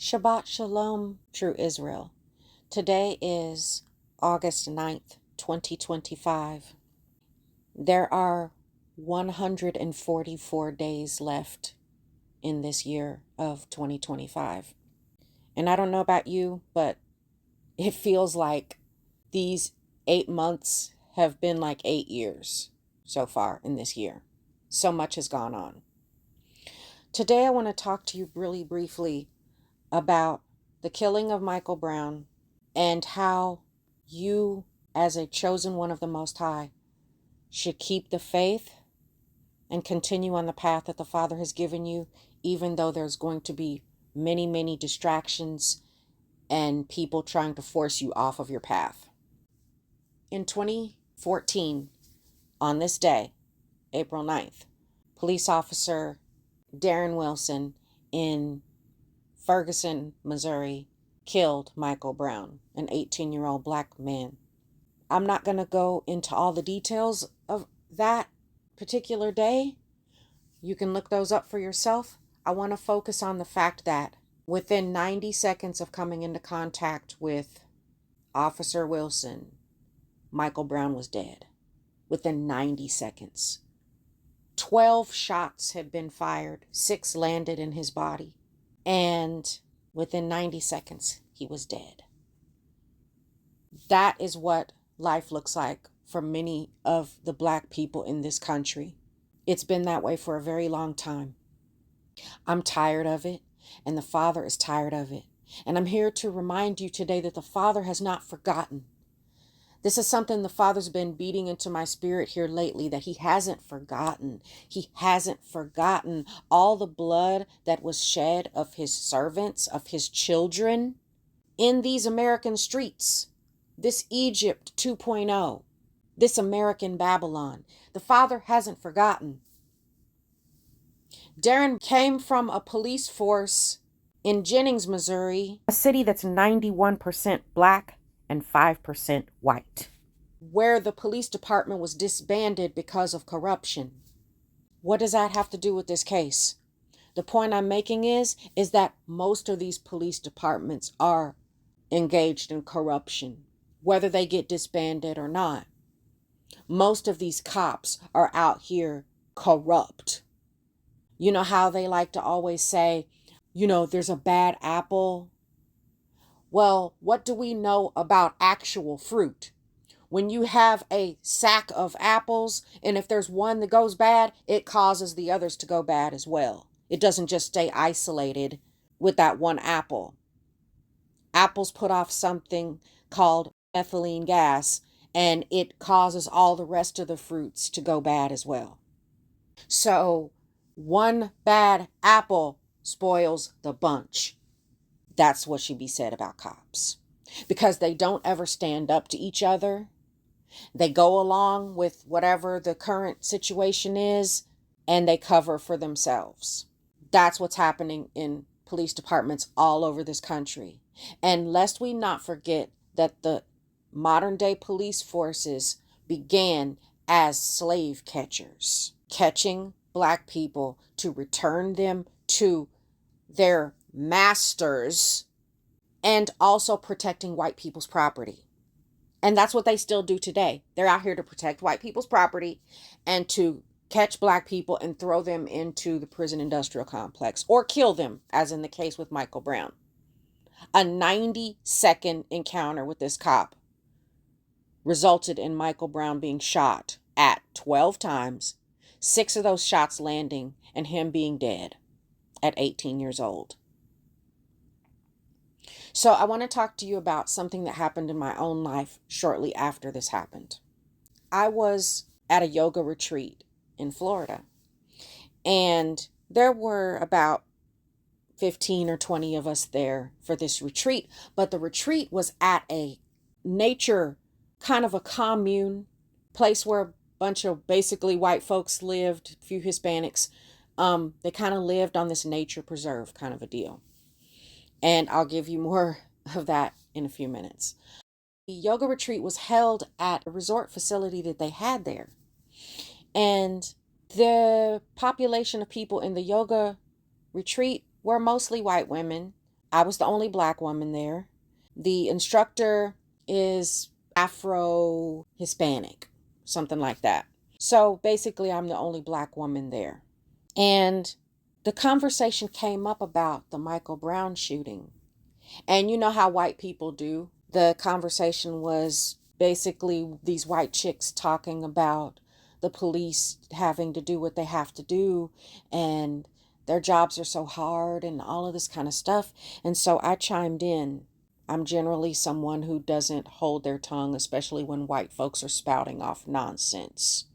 Shabbat Shalom, true Israel. Today is August 9th, 2025. There are 144 days left in this year of 2025. And I don't know about you, but it feels like these 8 months have been like 8 years so far in this year. So much has gone on. Today I want to talk to you really briefly about the killing of Michael Brown and how you, as a chosen one of the Most High, should keep the faith and continue on the path that the Father has given you, even though there's going to be many, many distractions and people trying to force you off of your path. In 2014, on this day, April 9th, police officer Darren Wilson in Ferguson, Missouri, killed Michael Brown, an 18-year-old black man. I'm not going to go into all the details of that particular day. You can look those up for yourself. I want to focus on the fact that within 90 seconds of coming into contact with Officer Wilson, Michael Brown was dead. Within 90 seconds. 12 shots had been fired. 6 landed in his body. And within 90 seconds, he was dead. That is what life looks like for many of the black people in this country. It's been that way for a very long time. I'm tired of it, and the Father is tired of it. And I'm here to remind you today that the Father has not forgotten. This is something the Father's been beating into my spirit here lately, that he hasn't forgotten. He hasn't forgotten all the blood that was shed of his servants, of his children in these American streets. This Egypt 2.0, this American Babylon. The Father hasn't forgotten. Darren came from a police force in Jennings, Missouri, a city that's 91% black and 5% white, where the police department was disbanded because of corruption. What does that have to do with this case? The point I'm making is that most of these police departments are engaged in corruption, whether they get disbanded or not. Most of these cops are out here corrupt. You know how they like to always say, there's a bad apple. Well, what do we know about actual fruit? When you have a sack of apples, and if there's one that goes bad, it causes the others to go bad as well. It doesn't just stay isolated with that one apple. Apples put off something called ethylene gas, and it causes all the rest of the fruits to go bad as well. So one bad apple spoils the bunch. That's what should be said about cops, because they don't ever stand up to each other. They go along with whatever the current situation is, and they cover for themselves. That's what's happening in police departments all over this country. And lest we not forget that the modern day police forces began as slave catchers, catching black people to return them to their masters, and also protecting white people's property. And that's what they still do today. They're out here to protect white people's property and to catch black people and throw them into the prison industrial complex or kill them, as in the case with Michael Brown. A 90-second encounter with this cop resulted in Michael Brown being shot at 12 times, 6 of those shots landing, and him being dead at 18 years old. So I want to talk to you about something that happened in my own life shortly after this happened. I was at a yoga retreat in Florida, and there were about 15 or 20 of us there for this retreat, but the retreat was at a nature, kind of a commune, place where a bunch of basically white folks lived, a few Hispanics. They kind of lived on this nature preserve kind of a deal. And I'll give you more of that in a few minutes. The yoga retreat was held at a resort facility that they had there. And the population of people in the yoga retreat were mostly white women. I was the only black woman there. The instructor is Afro Hispanic, something like that. So basically, I'm the only black woman there. And the conversation came up about the Michael Brown shooting. And you know how white people do. The conversation was basically these white chicks talking about the police having to do what they have to do, and their jobs are so hard and all of this kind of stuff. And so I chimed in. I'm generally someone who doesn't hold their tongue, especially when white folks are spouting off nonsense.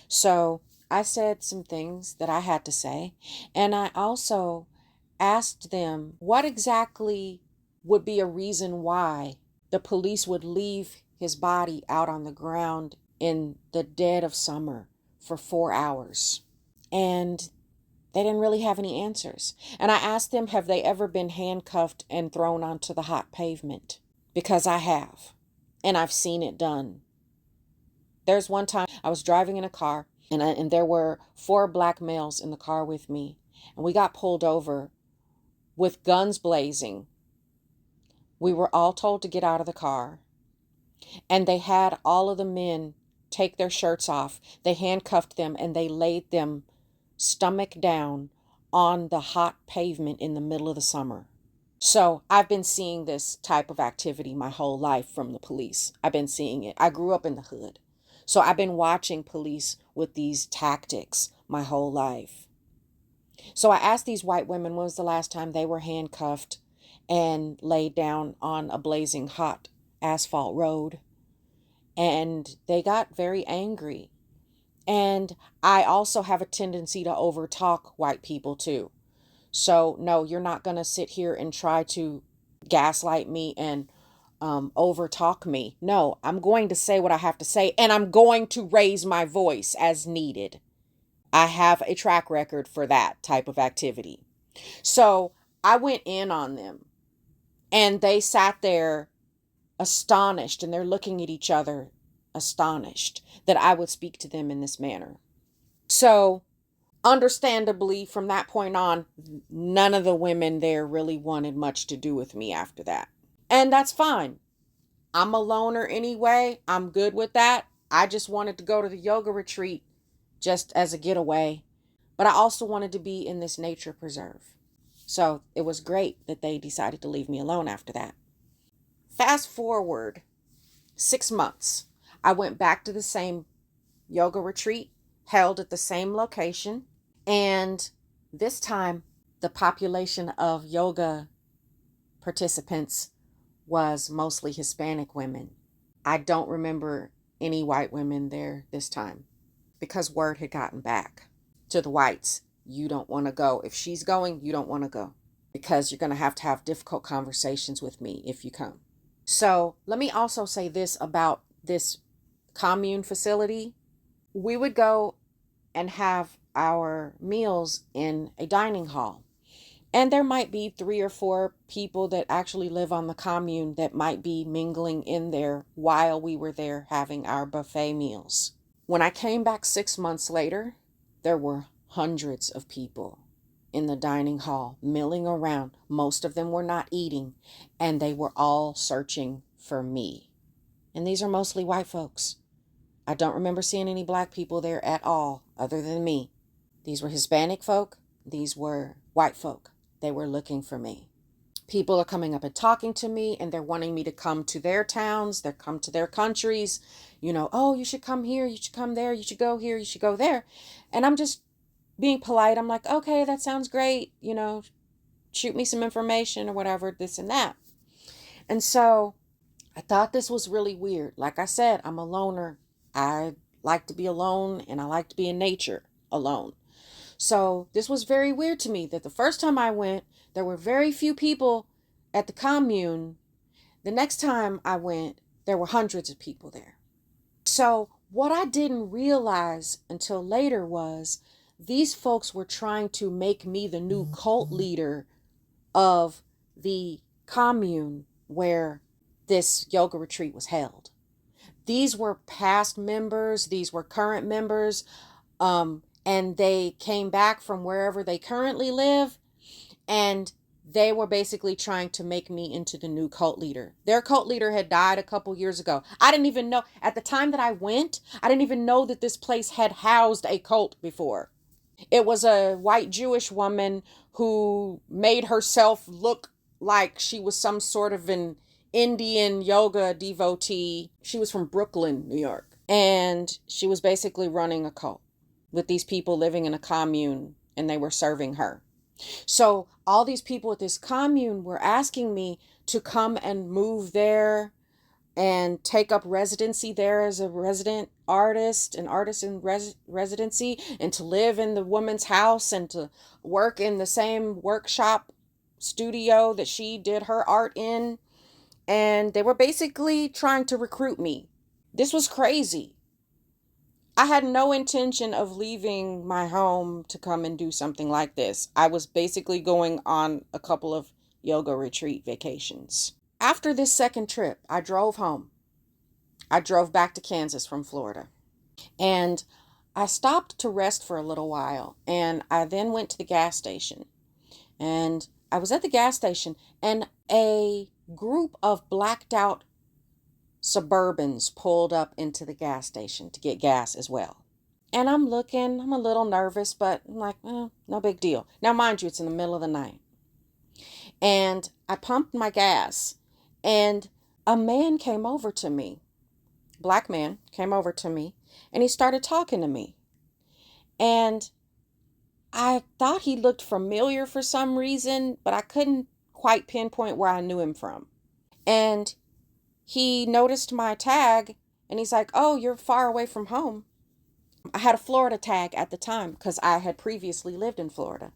So I said some things that I had to say, and I also asked them what exactly would be a reason why the police would leave his body out on the ground in the dead of summer for 4 hours. And they didn't really have any answers. And I asked them, have they ever been handcuffed and thrown onto the hot pavement? Because I have, and I've seen it done. There's one time I was driving in a car, and there were 4 black males in the car with me, and we got pulled over with guns blazing. We were all told to get out of the car, and they had all of the men take their shirts off. They handcuffed them, and they laid them stomach down on the hot pavement in the middle of the summer. So I've been seeing this type of activity my whole life from the police. I've been seeing it. I grew up in the hood. So I've been watching police with these tactics my whole life. So I asked these white women when was the last time they were handcuffed and laid down on a blazing hot asphalt road. And they got very angry. And I also have a tendency to overtalk white people too. So no, you're not going to sit here and try to gaslight me and overtalk me. No, I'm going to say what I have to say, and I'm going to raise my voice as needed. I have a track record for that type of activity. So I went in on them, and they sat there astonished, and they're looking at each other astonished that I would speak to them in this manner. So understandably, from that point on, none of the women there really wanted much to do with me after that. And that's fine. I'm a loner anyway. I'm good with that. I just wanted to go to the yoga retreat just as a getaway. But I also wanted to be in this nature preserve. So it was great that they decided to leave me alone after that. Fast forward 6 months. I went back to the same yoga retreat held at the same location. And this time, the population of yoga participants was mostly Hispanic women. I don't remember any white women there this time because word had gotten back to the whites. You don't want to go. If she's going, you don't want to go because you're going to have difficult conversations with me if you come. So let me also say this about this commune facility. We would go and have our meals in a dining hall. And there might be 3 or 4 people that actually live on the commune that might be mingling in there while we were there having our buffet meals. When I came back 6 months later, there were hundreds of people in the dining hall milling around. Most of them were not eating, and they were all searching for me. And these are mostly white folks. I don't remember seeing any black people there at all other than me. These were Hispanic folk. These were white folk. They were looking for me. People are coming up and talking to me, and they're wanting me to come to their towns. They're come to their countries. Oh, you should come here. You should come there. You should go here. You should go there. And I'm just being polite. I'm like, okay, that sounds great. Shoot me some information or whatever, this and that. And so I thought this was really weird. Like I said, I'm a loner. I like to be alone, and I like to be in nature alone. So this was very weird to me that the first time I went, there were very few people at the commune. The next time I went, there were hundreds of people there. So what I didn't realize until later was these folks were trying to make me the new cult leader of the commune where this yoga retreat was held. These were past members. These were current members. And they came back from wherever they currently live. And they were basically trying to make me into the new cult leader. Their cult leader had died a couple years ago. I didn't even know, at the time that I went, I didn't even know that this place had housed a cult before. It was a white Jewish woman who made herself look like she was some sort of an Indian yoga devotee. She was from Brooklyn, New York. And she was basically running a cult with these people living in a commune, and they were serving her. So all these people at this commune were asking me to come and move there and take up residency there as a resident artist, an artist in residency, and to live in the woman's house and to work in the same workshop studio that she did her art in. And they were basically trying to recruit me. This was crazy. I had no intention of leaving my home to come and do something like this. I was basically going on a couple of yoga retreat vacations. After this second trip, I drove home. I drove back to Kansas from Florida. And I stopped to rest for a little while. And I then went to the gas station. And I was at the gas station, and a group of blacked out Suburbans pulled up into the gas station to get gas as well. And I'm looking, I'm a little nervous, but I'm like, no big deal. Now, mind you, it's in the middle of the night. And I pumped my gas, and a man came over to me. Black man came over to me, and he started talking to me. And I thought he looked familiar for some reason, but I couldn't quite pinpoint where I knew him from. And he noticed my tag, and he's like, "Oh, you're far away from home." I had a Florida tag at the time because I had previously lived in Florida.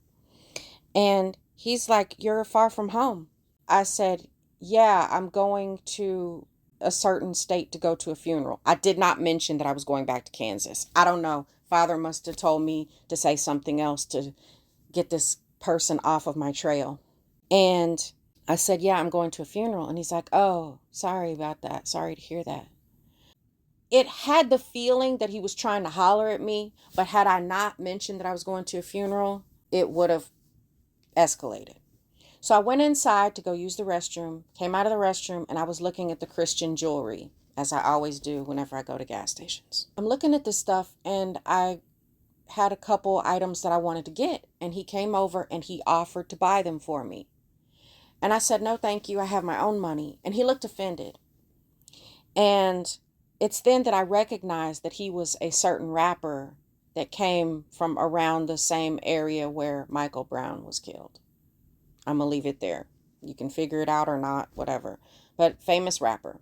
And he's like, "You're far from home." I said, "Yeah, I'm going to a certain state to go to a funeral." I did not mention that I was going back to Kansas. I don't know. Father must have told me to say something else to get this person off of my trail. And I said, "Yeah, I'm going to a funeral." And he's like, "Oh, sorry about that. Sorry to hear that." It had the feeling that he was trying to holler at me, but had I not mentioned that I was going to a funeral, it would have escalated. So I went inside to go use the restroom, came out of the restroom, and I was looking at the Christian jewelry, as I always do whenever I go to gas stations. I'm looking at this stuff, and I had a couple items that I wanted to get, and he came over and he offered to buy them for me. And I said, "No, thank you. I have my own money." And he looked offended. And it's then that I recognized that he was a certain rapper that came from around the same area where Michael Brown was killed. I'm going to leave it there. You can figure it out or not, whatever. But famous rapper.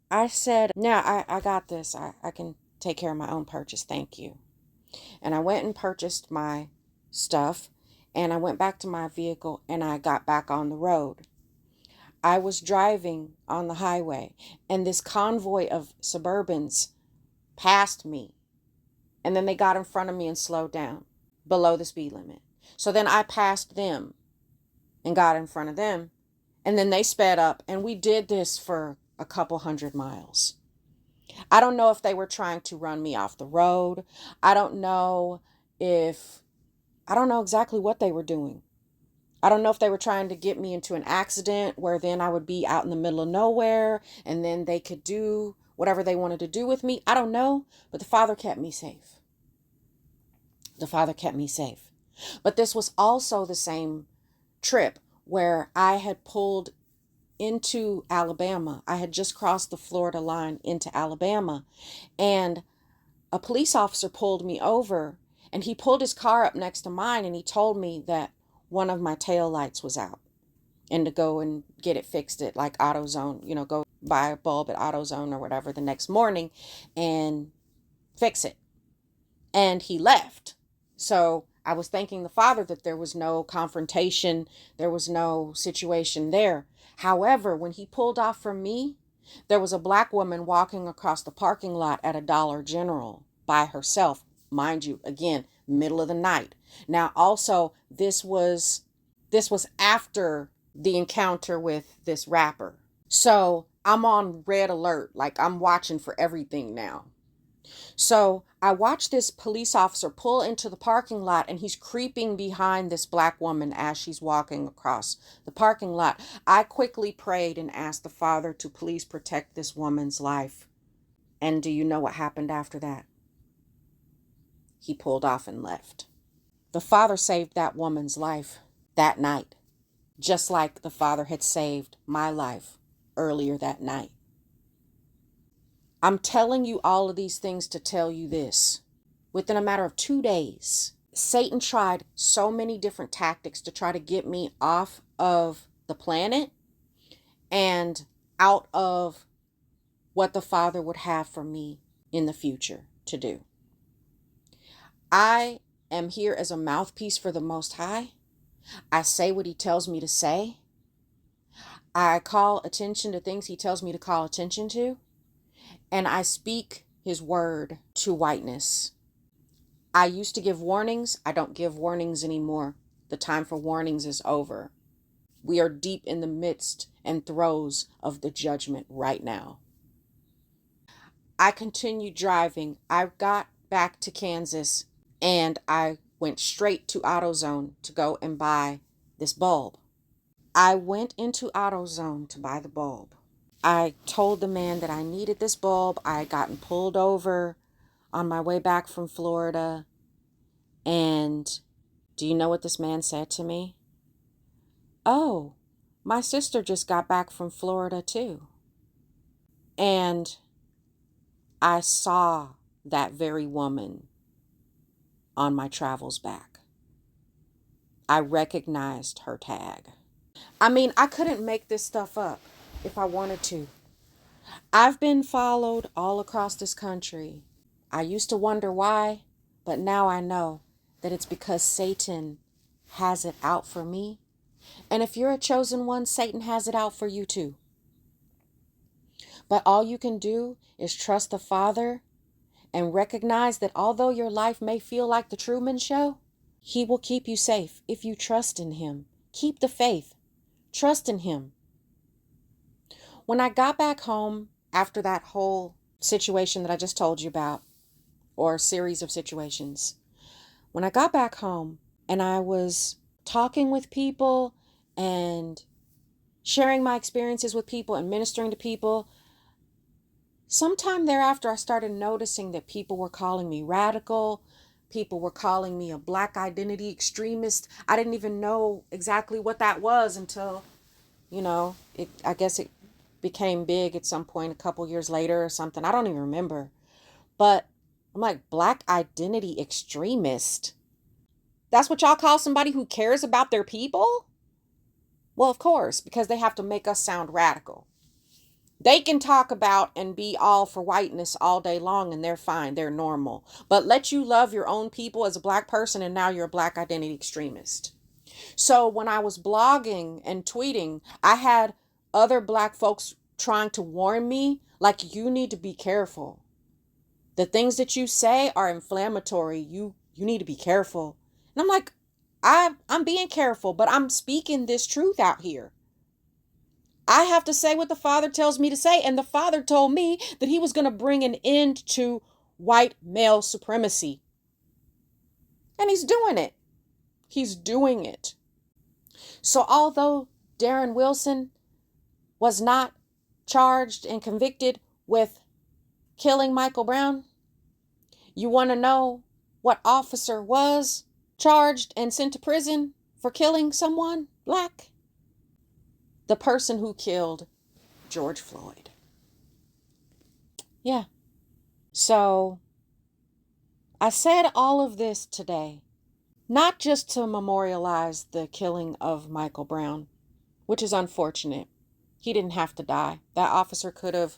I said, "Yeah, I got this. I can take care of my own purchase. Thank you." And I went and purchased my stuff, and I went back to my vehicle, and I got back on the road. I was driving on the highway, and this convoy of Suburbans passed me, and then they got in front of me and slowed down below the speed limit. So then I passed them and got in front of them, and then they sped up, and we did this for a couple 100 miles. I don't know if they were trying to run me off the road. I don't know I don't know exactly what they were doing. I don't know if they were trying to get me into an accident where then I would be out in the middle of nowhere and then they could do whatever they wanted to do with me. I don't know, but the Father kept me safe. The Father kept me safe. But this was also the same trip where I had pulled into Alabama. I had just crossed the Florida line into Alabama, and a police officer pulled me over, and he pulled his car up next to mine, and he told me that one of my tail lights was out and to go and get it fixed at like AutoZone, go buy a bulb at AutoZone or whatever the next morning and fix it. And he left. So I was thanking the Father that there was no confrontation, there was no situation there. However, when he pulled off from me, there was a black woman walking across the parking lot at a Dollar General by herself. Mind you, again, middle of the night. Now, also, this was after the encounter with this rapper. So I'm on red alert, like I'm watching for everything now. So I watched this police officer pull into the parking lot, and he's creeping behind this black woman as she's walking across the parking lot. I quickly prayed and asked the Father to please protect this woman's life. And do you know what happened after that? He pulled off and left. The Father saved that woman's life that night, just like the Father had saved my life earlier that night. I'm telling you all of these things to tell you this. Within a matter of 2 days, Satan tried so many different tactics to try to get me off of the planet and out of what the Father would have for me in the future to do. I am here as a mouthpiece for the Most High. I say what He tells me to say. I call attention to things He tells me to call attention to. And I speak His word to whiteness. I used to give warnings. I don't give warnings anymore. The time for warnings is over. We are deep in the midst and throes of the judgment right now. I continued driving. I got back to Kansas and I went straight to AutoZone to go and buy this bulb. I went into AutoZone to buy the bulb. I told the man that I needed this bulb. I had gotten pulled over on my way back from Florida. And do you know what this man said to me? Oh, my sister just got back from Florida too. And I saw that very woman on my travels back. I recognized her tag. I mean, I couldn't make this stuff up if I wanted to. I've been followed all across this country. I used to wonder why, but now I know that it's because Satan has it out for me. And if you're a chosen one, Satan has it out for you too. But all you can do is trust the Father and recognize that although your life may feel like the Truman Show, He will keep you safe if you trust in Him. Keep the faith. Trust in Him. When I got back home after that whole situation that I just told you about, or a series of situations, when I got back home and I was talking with people and sharing my experiences with people and ministering to people, sometime thereafter I started noticing that people were calling me radical. People were calling me a Black identity extremist. I didn't even know exactly what that was until, I guess it became big at some point a couple years later or something. I don't even remember. But I'm like, Black identity extremist? That's what y'all call somebody who cares about their people? Well, of course, because they have to make us sound radical. They can talk about and be all for whiteness all day long and they're fine, they're normal. But let you love your own people as a Black person and now you're a Black identity extremist. So when I was blogging and tweeting, I had other Black folks trying to warn me, like, you need to be careful. The things that you say are inflammatory. You need to be careful. And I'm like, I'm being careful, but I'm speaking this truth out here. I have to say what the Father tells me to say. And the Father told me that He was going to bring an end to white male supremacy. And He's doing it. He's doing it. So although Darren Wilson was not charged and convicted with killing Michael Brown, you want to know what officer was charged and sent to prison for killing someone Black? The person who killed George Floyd. Yeah. So I said all of this today, not just to memorialize the killing of Michael Brown, which is unfortunate. He didn't have to die. That officer could have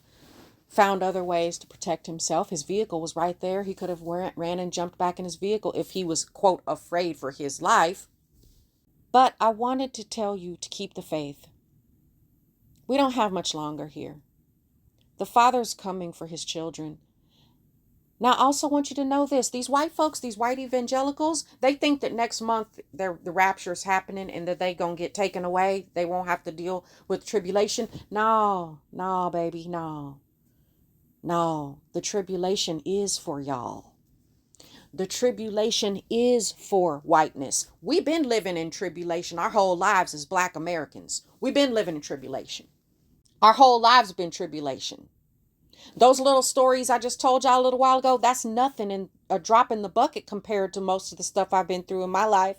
found other ways to protect himself. His vehicle was right there. He could have ran and jumped back in his vehicle if he was, quote, afraid for his life. But I wanted to tell you to keep the faith. We don't have much longer here. The Father's coming for His children. Now, I also want you to know this. These white folks, these white evangelicals, they think that next month the rapture is happening and that they going to get taken away. They won't have to deal with tribulation. No, baby, no. No, the tribulation is for y'all. The tribulation is for whiteness. We've been living in tribulation our whole lives as Black Americans. We've been living in tribulation. Our whole lives have been tribulation. Those little stories I just told y'all a little while ago, that's nothing and a drop in the bucket compared to most of the stuff I've been through in my life.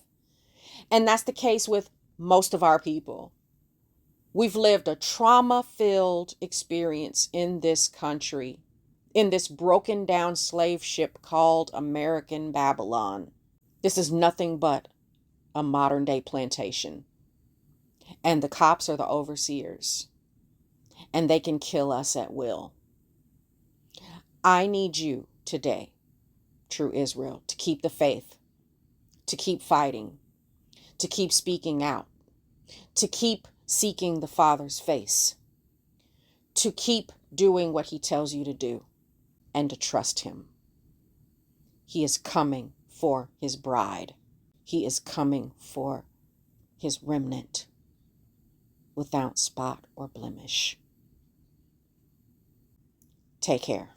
And that's the case with most of our people. We've lived a trauma-filled experience in this country, in this broken down slave ship called American Babylon. This is nothing but a modern day plantation. And the cops are the overseers. And they can kill us at will. I need you today, true Israel, to keep the faith, to keep fighting, to keep speaking out, to keep seeking the Father's face, to keep doing what he tells you to do, and to trust him. He is coming for his bride. He is coming for his remnant without spot or blemish. Take care.